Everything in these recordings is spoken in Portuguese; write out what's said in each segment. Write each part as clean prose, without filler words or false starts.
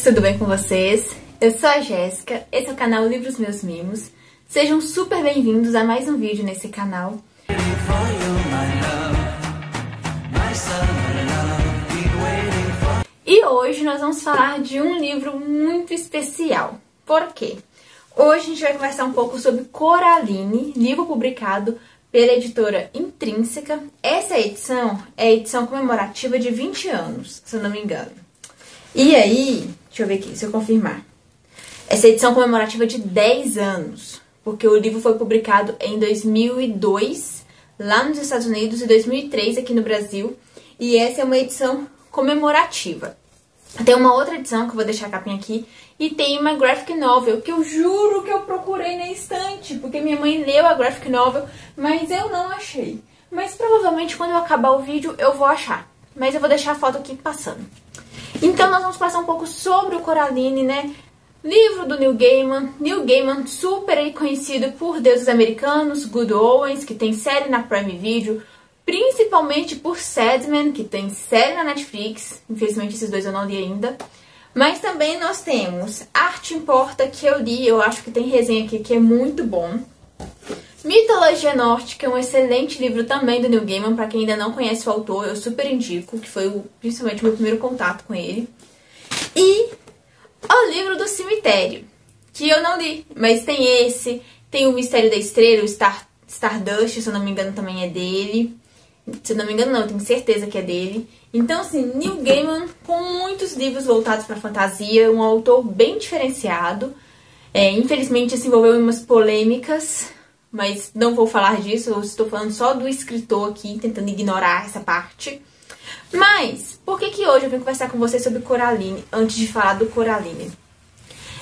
tudo bem com vocês? Eu sou a Jéssica, esse é o canal Livros Meus Mimos. Sejam super bem-vindos a mais um vídeo nesse canal. E hoje nós vamos falar de um livro muito especial. Por quê? Hoje a gente vai conversar um pouco sobre Coraline, livro publicado pela editora Intrínseca. Essa edição é a edição comemorativa de 20 anos, se eu não me engano. E aí, deixa eu ver aqui, se eu confirmar. Essa edição comemorativa de 10 anos, porque o livro foi publicado em 2002, lá nos Estados Unidos, e 2003 aqui no Brasil. E essa é uma edição comemorativa. Tem uma outra edição, que eu vou deixar a capinha aqui, e tem uma graphic novel, que eu juro que eu procurei na estante, porque minha mãe leu a graphic novel, mas eu não achei. Mas provavelmente quando eu acabar o vídeo eu vou achar. Mas eu vou deixar a foto aqui passando. Então nós vamos passar um pouco sobre o Coraline, né? Livro do Neil Gaiman. Neil Gaiman, super aí conhecido por Deuses Americanos, Good Omens, que tem série na Prime Video, principalmente por Sandman, que tem série na Netflix. Infelizmente esses dois eu não li ainda. Mas também nós temos Arte Importa, que eu li, eu acho que tem resenha aqui que é muito bom. Mitologia Nórdica, é um excelente livro também do Neil Gaiman, para quem ainda não conhece o autor, eu super indico, que foi principalmente o meu primeiro contato com ele. E o livro do Cemitério, que eu não li, mas tem esse, tem o Mistério da Estrela, o Stardust, se eu não me engano também é dele. Se eu não me engano não, eu tenho certeza que é dele. Então assim, Neil Gaiman com muitos livros voltados para fantasia, um autor bem diferenciado. Infelizmente se envolveu em umas polêmicas, mas não vou falar disso, eu estou falando só do escritor aqui, tentando ignorar essa parte. Mas, por que hoje eu vim conversar com vocês sobre Coraline, antes de falar do Coraline?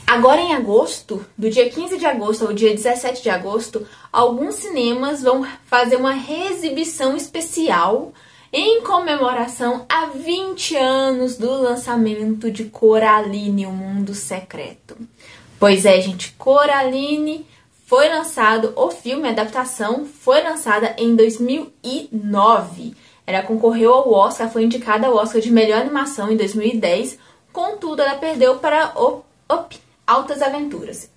Agora em agosto, do dia 15 de agosto ao dia 17 de agosto, alguns cinemas vão fazer uma reexibição especial em comemoração a 20 anos do lançamento de Coraline, o Mundo Secreto. Pois é, gente, Coraline foi lançado, o filme, a adaptação, foi lançada em 2009. Ela concorreu ao Oscar, foi indicada ao Oscar de melhor animação em 2010. Contudo, ela perdeu para Altas Aventuras.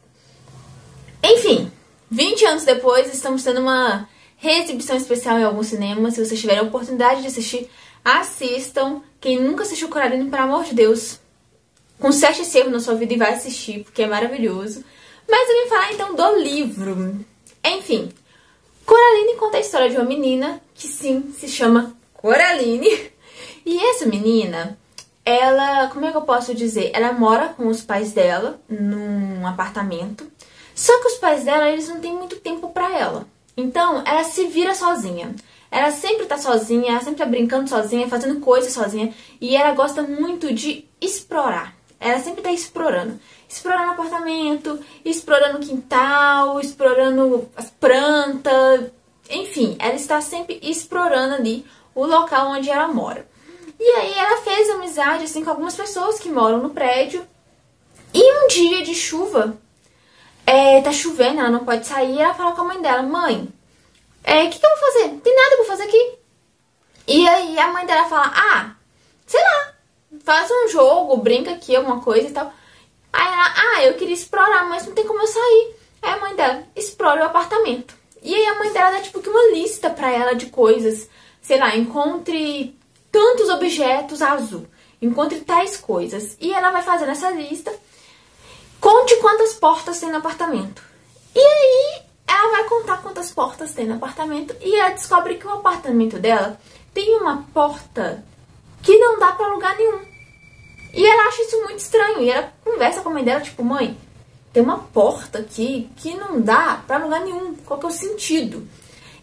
Enfim, 20 anos depois, estamos tendo uma reexibição especial em alguns cinemas. Se vocês tiverem a oportunidade de assistir, assistam. Quem nunca assistiu Coraline, pelo amor de Deus, conserte esse erro na sua vida e vai assistir, porque é maravilhoso. Mas eu vim falar então do livro. Enfim, Coraline conta a história de uma menina que sim, se chama Coraline. E essa menina, ela, como é que eu posso dizer? Ela mora com os pais dela num apartamento. Só que os pais dela, eles não têm muito tempo pra ela. Então, ela se vira sozinha. Ela sempre tá sozinha, ela sempre tá brincando sozinha, fazendo coisas sozinha. E ela gosta muito de explorar. Ela sempre tá explorando. Explorando o apartamento, explorando o quintal, explorando as plantas. Enfim, ela está sempre explorando ali o local onde ela mora. E aí ela fez amizade assim, com algumas pessoas que moram no prédio. E um dia de chuva, tá chovendo, ela não pode sair. Ela fala com a mãe dela: mãe, o que eu vou fazer? Não tem nada pra fazer aqui. E aí a mãe dela fala: sei lá, faz um jogo, brinca aqui, alguma coisa e tal. Aí ela: eu queria explorar, mas não tem como eu sair. Aí a mãe dela: explora o apartamento. E aí a mãe dela dá tipo que uma lista pra ela de coisas. Sei lá, encontre tantos objetos azul, encontre tais coisas. E ela vai fazendo essa lista. Conte quantas portas tem no apartamento. E aí ela vai contar quantas portas tem no apartamento. E ela descobre que o apartamento dela tem uma porta que não dá pra lugar nenhum. E ela acha isso muito estranho. E ela conversa com a mãe dela, tipo: mãe, tem uma porta aqui que não dá pra lugar nenhum. Qual que é o sentido?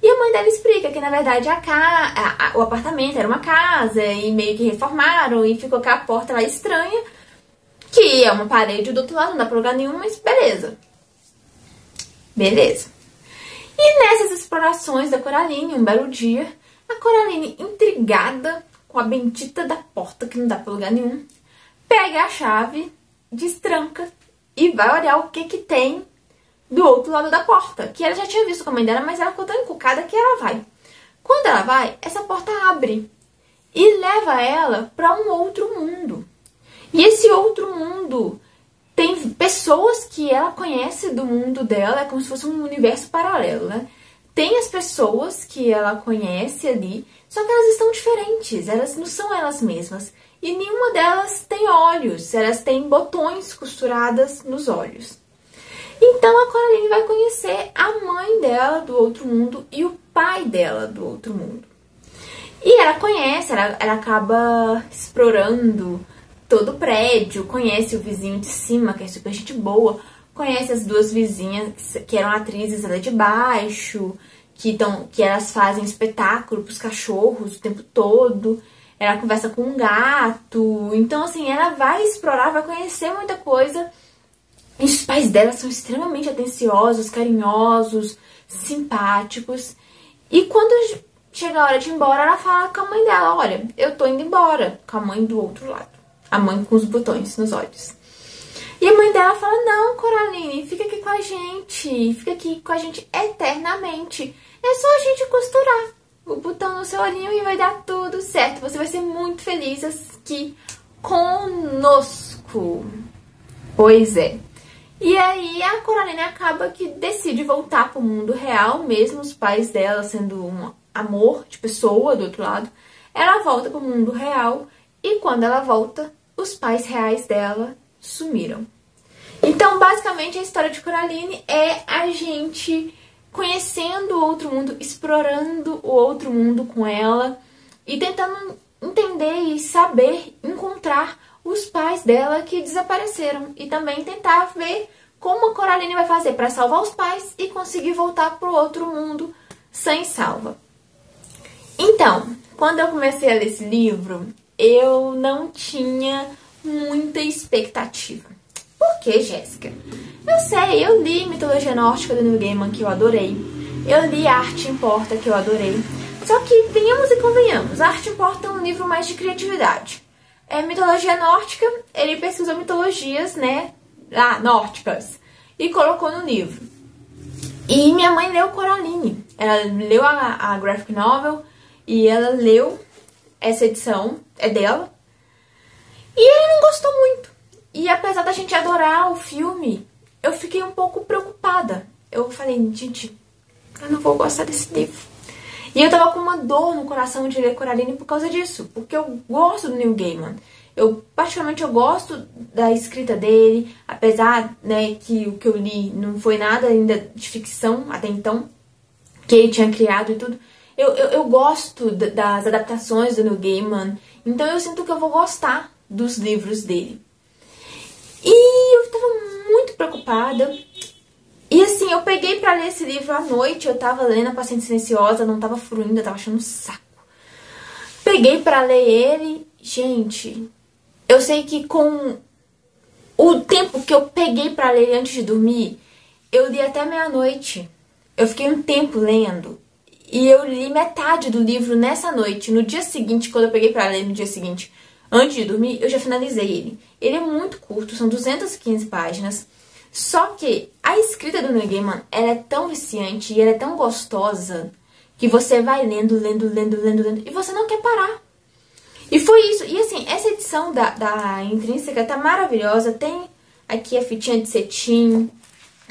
E a mãe dela explica que, na verdade, o apartamento era uma casa e meio que reformaram e ficou com a porta lá estranha, que é uma parede do outro lado, não dá pra lugar nenhum, mas beleza. Beleza. E nessas explorações da Coraline, um belo dia, a Coraline, intrigada com a bendita da porta que não dá pra lugar nenhum, pega a chave, destranca e vai olhar o que tem do outro lado da porta, que ela já tinha visto com a mãe dela, mas ela ficou tão encucada que ela vai. Quando ela vai, essa porta abre e leva ela para um outro mundo. E esse outro mundo que ela conhece do mundo dela é como se fosse um universo paralelo, né? Tem as pessoas que ela conhece ali, só que elas estão diferentes, elas não são elas mesmas. E nenhuma delas tem olhos, elas têm botões costuradas nos olhos. Então a Coraline vai conhecer a mãe dela do outro mundo e o pai dela do outro mundo. E ela conhece, ela acaba explorando todo o prédio, conhece o vizinho de cima, que é super gente boa, conhece as duas vizinhas que eram atrizes lá de baixo, que elas fazem espetáculo pros cachorros o tempo todo. Ela conversa com um gato. Então, assim, ela vai explorar, vai conhecer muita coisa. E os pais dela são extremamente atenciosos, carinhosos, simpáticos. E quando chega a hora de ir embora, ela fala com a mãe dela: olha, eu tô indo embora. Com a mãe do outro lado. A mãe com os botões nos olhos. E a mãe dela fala: não, Coraline, fica aqui com a gente. Fica aqui com a gente eternamente. É só a gente costurar o botão no seu olhinho e vai dar tudo certo. Você vai ser muito feliz aqui conosco. Pois é. E aí a Coraline acaba que decide voltar pro mundo real, mesmo os pais dela sendo um amor de pessoa do outro lado. Ela volta pro mundo real e quando ela volta, os pais reais dela sumiram. Então, basicamente, a história de Coraline é a gente conhecendo o outro mundo, explorando o outro mundo com ela e tentando entender e saber encontrar os pais dela que desapareceram e também tentar ver como a Coraline vai fazer para salvar os pais e conseguir voltar pro outro mundo sem salva. Então, quando eu comecei a ler esse livro, eu não tinha muita expectativa. Por que, Jéssica? Eu sei, eu li Mitologia Nórdica do Neil Gaiman, que eu adorei. Eu li Arte Importa, que eu adorei. Só que, venhamos e convenhamos, Arte Importa é um livro mais de criatividade. Mitologia Nórdica, ele pesquisou mitologias, né, nórdicas, e colocou no livro. E minha mãe leu Coraline. Ela leu a graphic novel e ela leu essa edição, é dela. E ele não gostou muito. E apesar da gente adorar o filme, eu fiquei um pouco preocupada. Eu falei: gente, eu não vou gostar desse livro. E eu tava com uma dor no coração de ler Coraline por causa disso. Porque eu gosto do Neil Gaiman. Particularmente, eu gosto da escrita dele. Apesar, né, que o que eu li não foi nada ainda de ficção até então. Que ele tinha criado e tudo. Eu gosto das adaptações do Neil Gaiman. Então eu sinto que eu vou gostar dos livros dele. E eu tava muito preocupada. E assim, eu peguei pra ler esse livro à noite. Eu tava lendo A Paciente Silenciosa, não tava fruindo, eu tava achando um saco. Peguei pra ler ele. Gente, eu sei que com o tempo que eu peguei pra ler ele antes de dormir, eu li até meia-noite. Eu fiquei um tempo lendo. E eu li metade do livro nessa noite. No dia seguinte, quando eu peguei pra ler no dia seguinte, antes de dormir, eu já finalizei ele. Ele é muito curto, são 215 páginas. Só que a escrita do Neil Gaiman, ela é tão viciante e ela é tão gostosa que você vai lendo, e você não quer parar. E foi isso. E assim, essa edição da Intrínseca tá maravilhosa. Tem aqui a fitinha de cetim.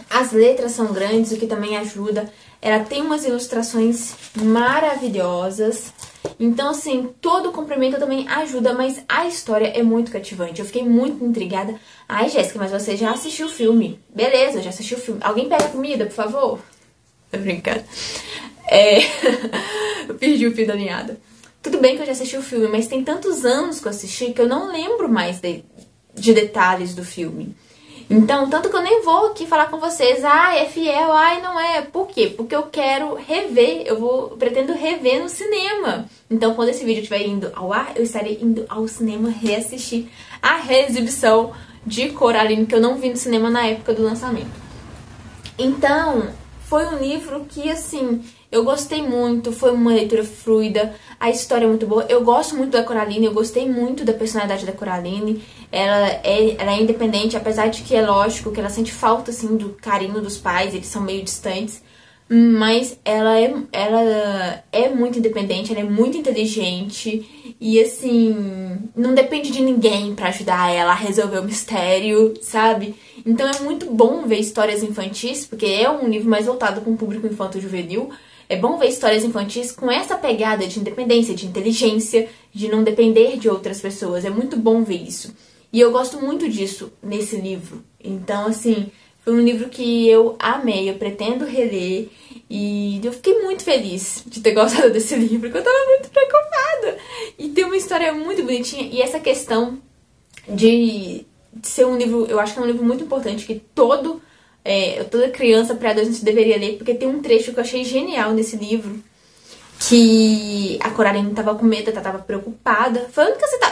As letras são grandes, o que também ajuda. Ela tem umas ilustrações maravilhosas. Então, assim, todo o complemento também ajuda, mas a história é muito cativante. Eu fiquei muito intrigada. Ai, Jéssica, mas você já assistiu o filme. Beleza, eu já assisti o filme. Alguém pega a comida, por favor? Tô brincando. Eu perdi o fio da meada. Tudo bem que eu já assisti o filme, mas tem tantos anos que eu assisti que eu não lembro mais de detalhes do filme. Então, tanto que eu nem vou aqui falar com vocês, é fiel, não é. Por quê? Porque eu quero rever, eu pretendo rever no cinema. Então, quando esse vídeo estiver indo ao ar, eu estarei indo ao cinema reassistir a reexibição de Coraline, que eu não vi no cinema na época do lançamento. Então, foi um livro que, assim, eu gostei muito, foi uma leitura fluida, a história é muito boa. Eu gosto muito da Coraline, eu gostei muito da personalidade da Coraline. Ela é independente, apesar de que é lógico que ela sente falta, assim, do carinho dos pais, eles são meio distantes. mas ela é muito independente, ela é muito inteligente e, assim, não depende de ninguém pra ajudar ela a resolver o mistério, sabe? Então é muito bom ver histórias infantis, porque é um livro mais voltado para um público infanto-juvenil. É bom ver histórias infantis com essa pegada de independência, de inteligência, de não depender de outras pessoas. É muito bom ver isso. E eu gosto muito disso nesse livro. Então, assim, foi um livro que eu amei, eu pretendo reler. E eu fiquei muito feliz de ter gostado desse livro, porque eu tava muito preocupada. E tem uma história muito bonitinha. E essa questão de ser um livro, eu acho que é um livro muito importante, que toda criança, pré-adolescente deveria ler, porque tem um trecho que eu achei genial nesse livro, que a Coraline tava com medo, ela tava preocupada.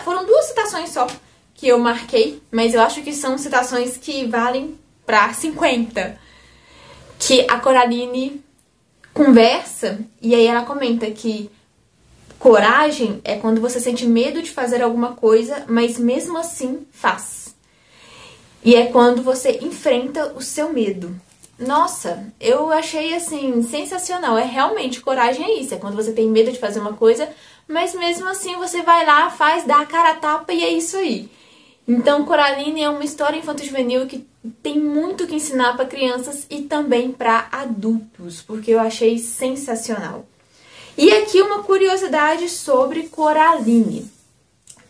Foram 2 citações só que eu marquei, mas eu acho que são citações que valem pra 50. Que a Coraline conversa, e aí ela comenta que coragem é quando você sente medo de fazer alguma coisa, mas mesmo assim faz. E é quando você enfrenta o seu medo. Nossa, eu achei, assim, sensacional. É realmente, coragem é isso. É quando você tem medo de fazer uma coisa, mas mesmo assim você vai lá, faz, dá a cara a tapa e é isso aí. Então, Coraline é uma história infanto-juvenil que tem muito que ensinar para crianças e também para adultos, porque eu achei sensacional. E aqui uma curiosidade sobre Coraline.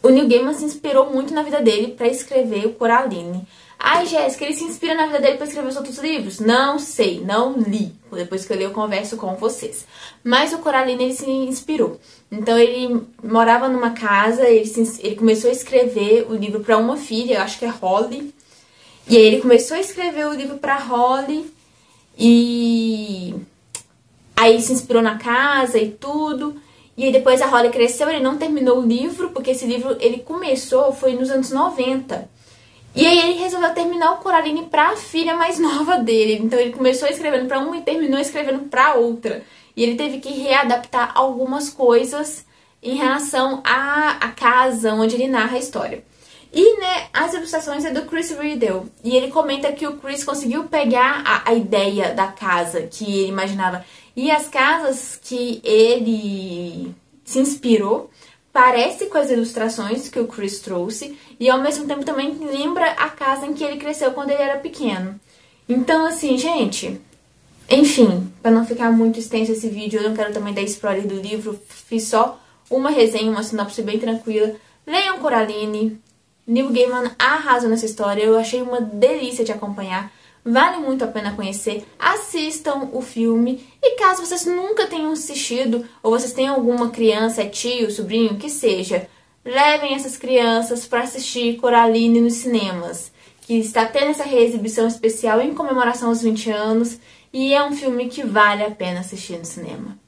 O Neil Gaiman se inspirou muito na vida dele para escrever o Coraline. Ai, Jéssica, ele se inspira na vida dele para escrever os outros livros? Não sei, não li. Depois que eu li, eu converso com vocês. Mas o Coraline, ele se inspirou. Então, ele morava numa casa, ele começou a escrever o livro para uma filha, eu acho que é Holly. E aí ele começou a escrever o livro para Holly e aí se inspirou na casa e tudo. E aí depois a Holly cresceu, ele não terminou o livro, porque esse livro ele começou, foi nos anos 90. E aí ele resolveu terminar o Coraline pra filha mais nova dele. Então ele começou escrevendo pra uma e terminou escrevendo pra outra. E ele teve que readaptar algumas coisas em relação à casa onde ele narra a história. E, né, as ilustrações é do Chris Riddell. E ele comenta que o Chris conseguiu pegar a ideia da casa que ele imaginava. E as casas que ele se inspirou parece com as ilustrações que o Chris trouxe. E ao mesmo tempo também lembra a casa em que ele cresceu quando ele era pequeno. Então, assim, gente... Enfim, para não ficar muito extenso esse vídeo, eu não quero também dar spoiler do livro. Fiz só uma resenha, uma sinopse bem tranquila. Leiam Coraline. Neil Gaiman arrasou nessa história, eu achei uma delícia de acompanhar, vale muito a pena conhecer, assistam o filme e caso vocês nunca tenham assistido ou vocês tenham alguma criança, tio, sobrinho, que seja, levem essas crianças para assistir Coraline nos cinemas, que está tendo essa reexibição especial em comemoração aos 20 anos e é um filme que vale a pena assistir no cinema.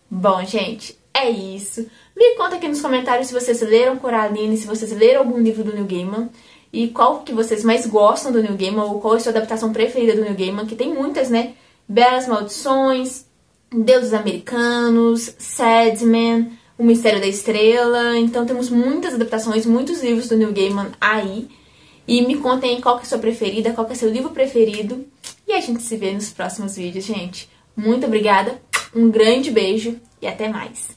Bom, gente, é isso. Me conta aqui nos comentários se vocês leram Coraline, se vocês leram algum livro do Neil Gaiman e qual que vocês mais gostam do Neil Gaiman ou qual é a sua adaptação preferida do Neil Gaiman, que tem muitas, né? Belas Maldições, Deuses Americanos, Sandman, O Mistério da Estrela. Então temos muitas adaptações, muitos livros do Neil Gaiman aí. E me contem aí qual que é a sua preferida, qual que é o seu livro preferido. E a gente se vê nos próximos vídeos, gente. Muito obrigada, um grande beijo e até mais.